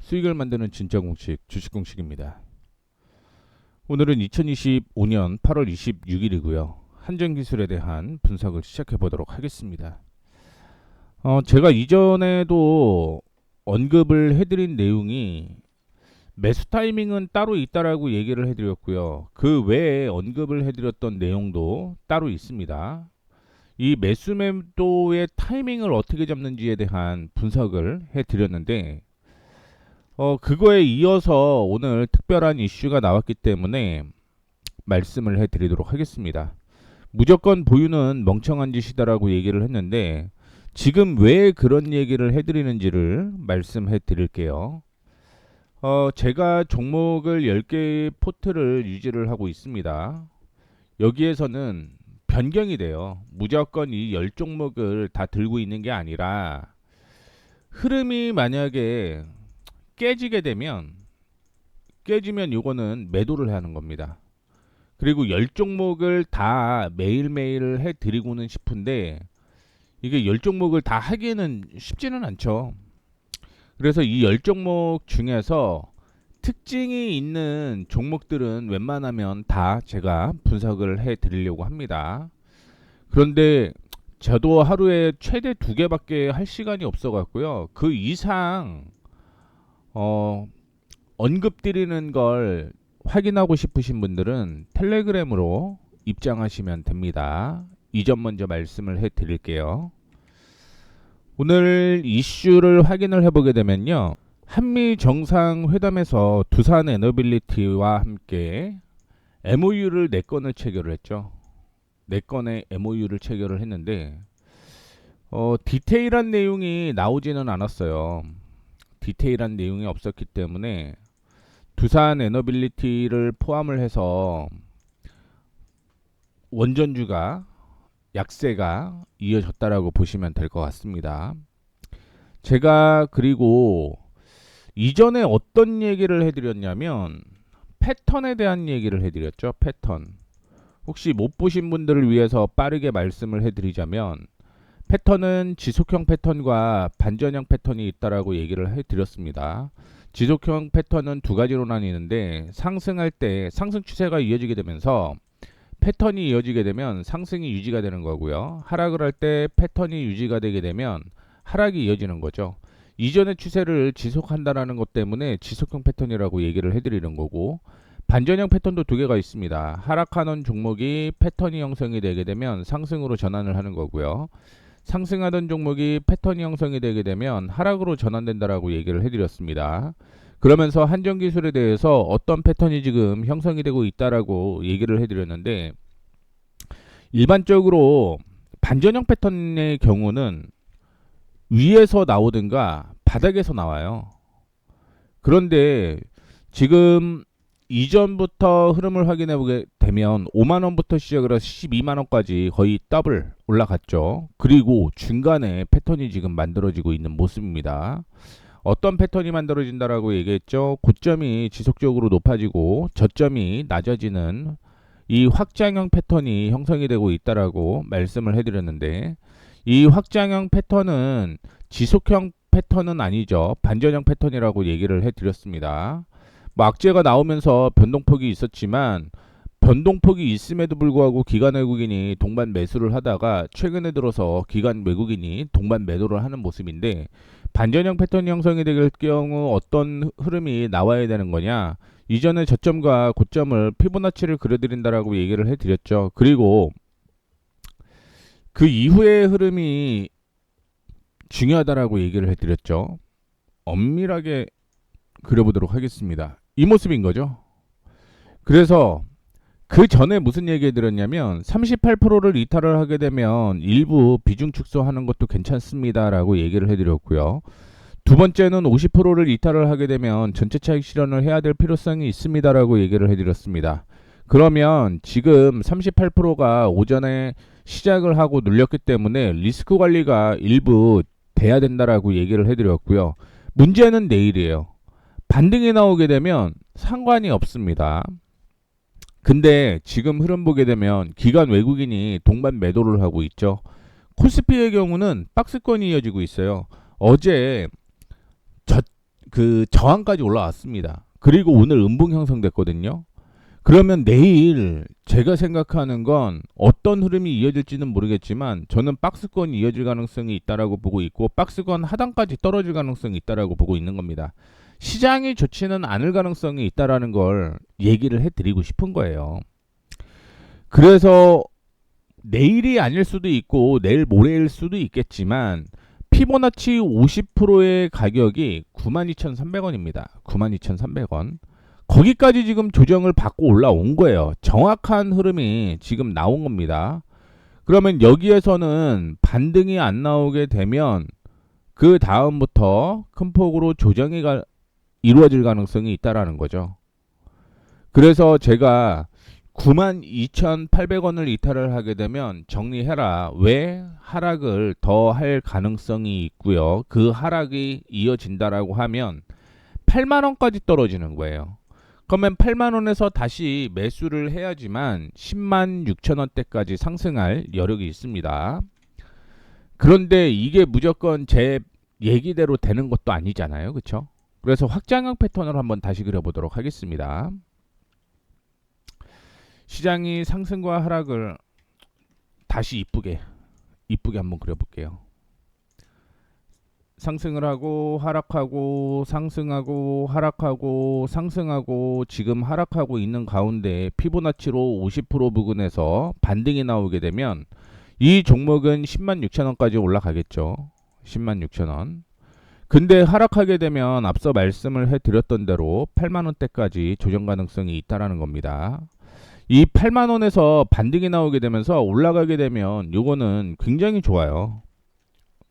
수익을 만드는 진짜 공식, 주식 공식입니다. 오늘은 2025년 8월 26일이고요. 한전기술에 대한 분석을 시작해 보도록 하겠습니다. 제가 이전에도 언급을 해드린 내용이 매수 타이밍은 따로 있다라고 얘기를 해드렸고요. 그 외에 언급을 해드렸던 내용도 따로 있습니다. 이 매수 매도의 타이밍을 어떻게 잡는지에 대한 분석을 해드렸는데 그거에 이어서 오늘 특별한 이슈가 나왔기 때문에 말씀을 해드리도록 하겠습니다. 무조건 보유는 멍청한 짓이다라고 얘기를 했는데 지금 왜 그런 얘기를 해드리는지를 말씀해 드릴게요. 제가 종목을 10개의 포트를 유지를 하고 있습니다. 여기에서는 변경이 돼요. 무조건 이 10종목을 다 들고 있는 게 아니라 흐름이 만약에 깨지면 요거는 매도를 하는 겁니다. 그리고 10종목을 다 매일매일 해드리고는 싶은데 이게 10종목을 다 하기에는 쉽지는 않죠. 그래서 이 10종목 중에서 특징이 있는 종목들은 웬만하면 다 제가 분석을 해드리려고 합니다. 그런데 저도 하루에 최대 2개밖에 할 시간이 없어 갖고요. 그 이상 언급드리는 걸 확인하고 싶으신 분들은 텔레그램으로 입장하시면 됩니다. 이 점 먼저 말씀을 해 드릴게요. 오늘 이슈를 확인을 해보게 되면요. 한미 정상회담에서 두산 에너빌리티와 함께 MOU를 4건을 체결을 했죠. 4건의 MOU를 체결을 했는데 디테일한 내용이 나오지는 않았어요. 디테일한 내용이 없었기 때문에 두산 에너빌리티를 포함을 해서 원전주가 약세가 이어졌다라고 보시면 될 것 같습니다. 제가 그리고 이전에 어떤 얘기를 해드렸냐면 패턴에 대한 얘기를 해드렸죠. 패턴. 혹시 못 보신 분들을 위해서 빠르게 말씀을 해드리자면 패턴은 지속형 패턴과 반전형 패턴이 있다라고 얘기를 해드렸습니다. 지속형 패턴은 두 가지로 나뉘는데 상승할 때 상승 추세가 이어지게 되면서 패턴이 이어지게 되면 상승이 유지가 되는 거고요. 하락을 할 때 패턴이 유지가 되게 되면 하락이 이어지는 거죠. 이전의 추세를 지속한다라는 것 때문에 지속형 패턴이라고 얘기를 해드리는 거고 반전형 패턴도 2개가 있습니다. 하락하는 종목이 패턴이 형성이 되게 되면 상승으로 전환을 하는 거고요. 상승하던 종목이 패턴이 형성이 되게 되면 하락으로 전환된다라고 얘기를 해드렸습니다. 그러면서 한전기술에 대해서 어떤 패턴이 지금 형성이 되고 있다라고 얘기를 해드렸는데 일반적으로 반전형 패턴의 경우는 위에서 나오든가 바닥에서 나와요. 그런데 지금 이전부터 흐름을 확인해 보게 되면 5만원부터 시작을 해서 12만원까지 거의 더블 올라갔죠. 그리고 중간에 패턴이 지금 만들어지고 있는 모습입니다. 어떤 패턴이 만들어진다라고 얘기했죠. 고점이 지속적으로 높아지고 저점이 낮아지는 이 확장형 패턴이 형성이 되고 있다라고 말씀을 해드렸는데 이 확장형 패턴은 지속형 패턴은 아니죠. 반전형 패턴이라고 얘기를 해드렸습니다. 악재가 나오면서 변동폭이 있었지만 변동폭이 있음에도 불구하고 기관 외국인이 동반 매수를 하다가 최근에 들어서 기관 외국인이 동반 매도를 하는 모습인데 반전형 패턴이 형성이 될 경우 어떤 흐름이 나와야 되는 거냐, 이전의 저점과 고점을 피보나치를 그려드린다라고 얘기를 해드렸죠. 그리고 그 이후의 흐름이 중요하다라고 얘기를 해드렸죠. 엄밀하게 그려보도록 하겠습니다. 이 모습인 거죠. 그래서 그 전에 무슨 얘기 해드렸냐면 38%를 이탈을 하게 되면 일부 비중 축소하는 것도 괜찮습니다라고 얘기를 해드렸고요. 두 번째는 50%를 이탈을 하게 되면 전체 차익 실현을 해야 될 필요성이 있습니다라고 얘기를 해드렸습니다. 그러면 지금 38%가 오전에 시작을 하고 눌렸기 때문에 리스크 관리가 일부 돼야 된다라고 얘기를 해드렸고요. 문제는 내일이에요. 반등이 나오게 되면 상관이 없습니다. 근데 지금 흐름 보게 되면 기관 외국인이 동반 매도를 하고 있죠. 코스피의 경우는 박스권이 이어지고 있어요. 어제 그 저항까지 올라왔습니다. 그리고 오늘 음봉 형성됐거든요. 그러면 내일 제가 생각하는 건 어떤 흐름이 이어질지는 모르겠지만 저는 박스권이 이어질 가능성이 있다라고 보고 있고 박스권 하단까지 떨어질 가능성이 있다라고 보고 있는 겁니다. 시장이 좋지는 않을 가능성이 있다라는 걸 얘기를 해드리고 싶은 거예요. 그래서 내일이 아닐 수도 있고 내일 모레일 수도 있겠지만 피보나치 50%의 가격이 92,300원입니다. 92,300원. 거기까지 지금 조정을 받고 올라온 거예요. 정확한 흐름이 지금 나온 겁니다. 그러면 여기에서는 반등이 안 나오게 되면 그 다음부터 큰 폭으로 조정이 이루어질 가능성이 있다라는 거죠. 그래서 제가 92,800원을 이탈을 하게 되면 정리해라. 왜 하락을 더 할 가능성이 있고요. 그 하락이 이어진다라고 하면 8만원까지 떨어지는 거예요. 그러면 8만원에서 다시 매수를 해야지만 10만 6천원대까지 상승할 여력이 있습니다. 그런데 이게 무조건 제 얘기대로 되는 것도 아니잖아요. 그렇죠? 그래서 확장형 패턴을 한번 다시 그려보도록 하겠습니다. 시장이 상승과 하락을 다시 이쁘게 한번 그려볼게요. 상승을 하고 하락하고 상승하고 하락하고 상승하고 지금 하락하고 있는 가운데 피보나치로 50% 부근에서 반등이 나오게 되면 이 종목은 10만 6천원까지 올라가겠죠. 10만 6천원. 근데 하락하게 되면 앞서 말씀을 해드렸던 대로 8만원대까지 조정 가능성이 있다라는 겁니다. 이 8만원에서 반등이 나오게 되면서 올라가게 되면 요거는 굉장히 좋아요.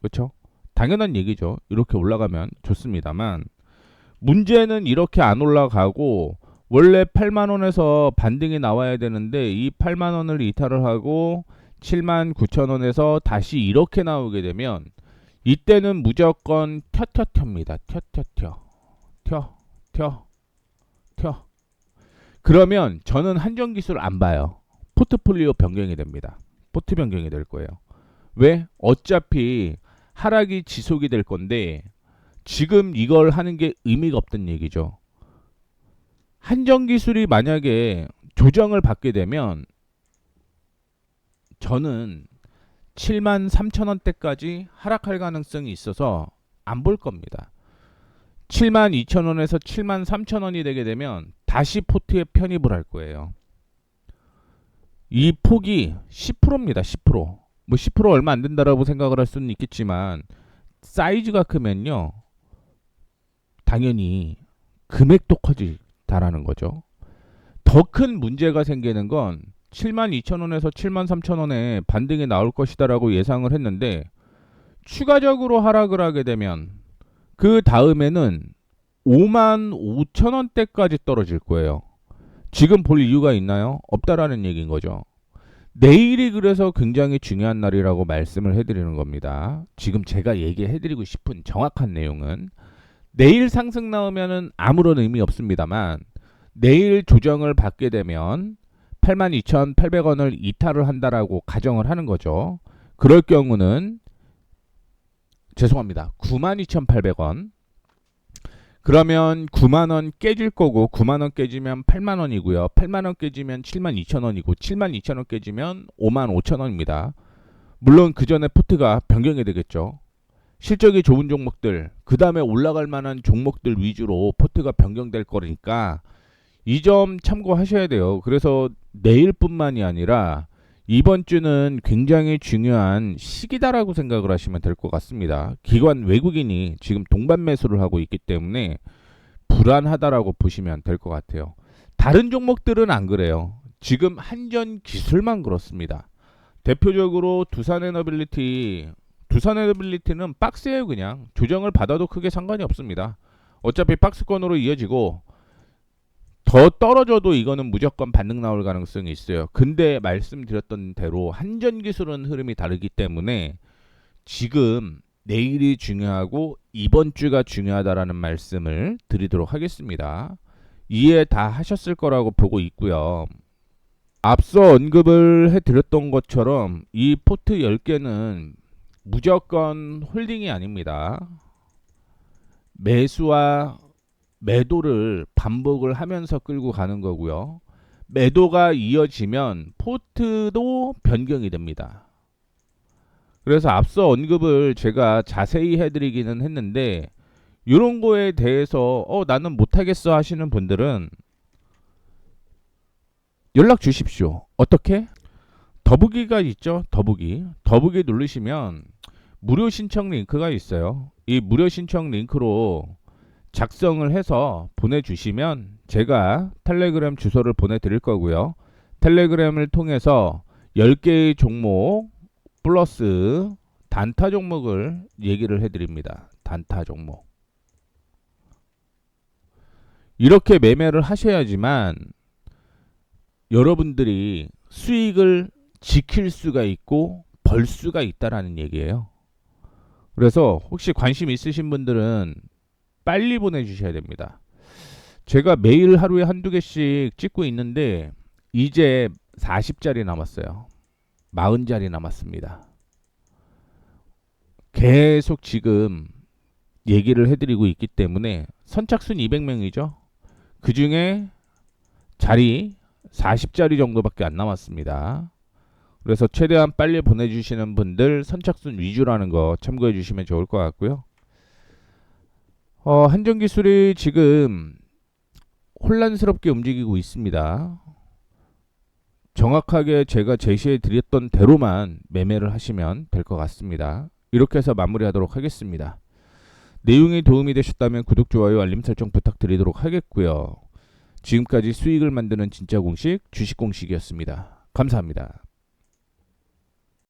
그렇죠? 당연한 얘기죠. 이렇게 올라가면 좋습니다만 문제는 이렇게 안 올라가고 원래 8만원에서 반등이 나와야 되는데 이 8만원을 이탈을 하고 7만 9천원에서 다시 이렇게 나오게 되면 이때는 무조건 튀어입니다. 튀어. 그러면 저는 한정기술 안 봐요. 포트폴리오 변경이 됩니다. 포트 변경이 될 거예요. 왜? 어차피 하락이 지속이 될 건데 지금 이걸 하는 게 의미가 없다는 얘기죠. 한정기술이 만약에 조정을 받게 되면 저는 7만 3천원대까지 하락할 가능성이 있어서 안 볼 겁니다. 7만 2천원에서 7만 3천원이 되게 되면 다시 포트에 편입을 할 거예요. 이 폭이 10%입니다. 10%. 뭐 10% 얼마 안 된다라고 생각을 할 수는 있겠지만 사이즈가 크면요. 당연히 금액도 커지다라는 거죠. 더 큰 문제가 생기는 건 7만 2천원에서 7만 3천원에 반등이 나올 것이다라고 예상을 했는데 추가적으로 하락을 하게 되면 그 다음에는 5만 5천원대까지 떨어질 거예요. 지금 볼 이유가 있나요? 없다라는 얘기인 거죠. 내일이 그래서 굉장히 중요한 날이라고 말씀을 해드리는 겁니다. 지금 제가 얘기해드리고 싶은 정확한 내용은 내일 상승 나오면은 아무런 의미 없습니다만 내일 조정을 받게 되면 82,800원을 이탈을 한다라고 가정을 하는 거죠. 그럴 경우는 죄송합니다. 92,800원. 그러면 9만원 깨질 거고 9만원 깨지면 8만원이고요. 8만원 깨지면 7만 2천원이고 7만 2천원 깨지면 5만 5천원입니다. 물론 그 전에 포트가 변경이 되겠죠. 실적이 좋은 종목들, 그 다음에 올라갈 만한 종목들 위주로 포트가 변경될 거니까 이 점 참고하셔야 돼요. 그래서 내일뿐만이 아니라 이번 주는 굉장히 중요한 시기다라고 생각을 하시면 될 것 같습니다. 기관 외국인이 지금 동반 매수를 하고 있기 때문에 불안하다라고 보시면 될 것 같아요. 다른 종목들은 안 그래요. 지금 한전 기술만 그렇습니다. 대표적으로 두산에너빌리티는 박스예요. 그냥 조정을 받아도 크게 상관이 없습니다. 어차피 박스권으로 이어지고 더 떨어져도 이거는 무조건 반등 나올 가능성이 있어요. 근데 말씀드렸던 대로 한전기술은 흐름이 다르기 때문에 지금 내일이 중요하고 이번 주가 중요하다라는 말씀을 드리도록 하겠습니다. 이해 다 하셨을 거라고 보고 있고요. 앞서 언급을 해드렸던 것처럼 이 포트 10개는 무조건 홀딩이 아닙니다. 매수와 매도를 반복을 하면서 끌고 가는 거고요. 매도가 이어지면 포트도 변경이 됩니다. 그래서 앞서 언급을 제가 자세히 해드리기는 했는데 이런 거에 대해서 나는 못하겠어 하시는 분들은 연락 주십시오. 어떻게? 더보기가 있죠. 더보기 누르시면 무료 신청 링크가 있어요. 이 무료 신청 링크로 작성을 해서 보내주시면 제가 텔레그램 주소를 보내드릴 거고요. 텔레그램을 통해서 10개의 종목 플러스 단타 종목을 얘기를 해드립니다. 단타 종목. 이렇게 매매를 하셔야지만 여러분들이 수익을 지킬 수가 있고 벌 수가 있다라는 얘기예요. 그래서 혹시 관심 있으신 분들은 빨리 보내주셔야 됩니다. 제가 매일 하루에 한두 개씩 찍고 있는데 이제 40자리 남았어요. 40자리 남았습니다. 계속 지금 얘기를 해드리고 있기 때문에 선착순 200명이죠. 그 중에 자리 40자리 정도밖에 안 남았습니다. 그래서 최대한 빨리 보내주시는 분들 선착순 위주라는 거 참고해 주시면 좋을 것 같고요. 한전기술이 지금 혼란스럽게 움직이고 있습니다. 정확하게 제가 제시해 드렸던 대로만 매매를 하시면 될 것 같습니다. 이렇게 해서 마무리하도록 하겠습니다. 내용이 도움이 되셨다면 구독, 좋아요, 알림 설정 부탁드리도록 하겠고요. 지금까지 수익을 만드는 진짜 공식 주식 공식이었습니다. 감사합니다.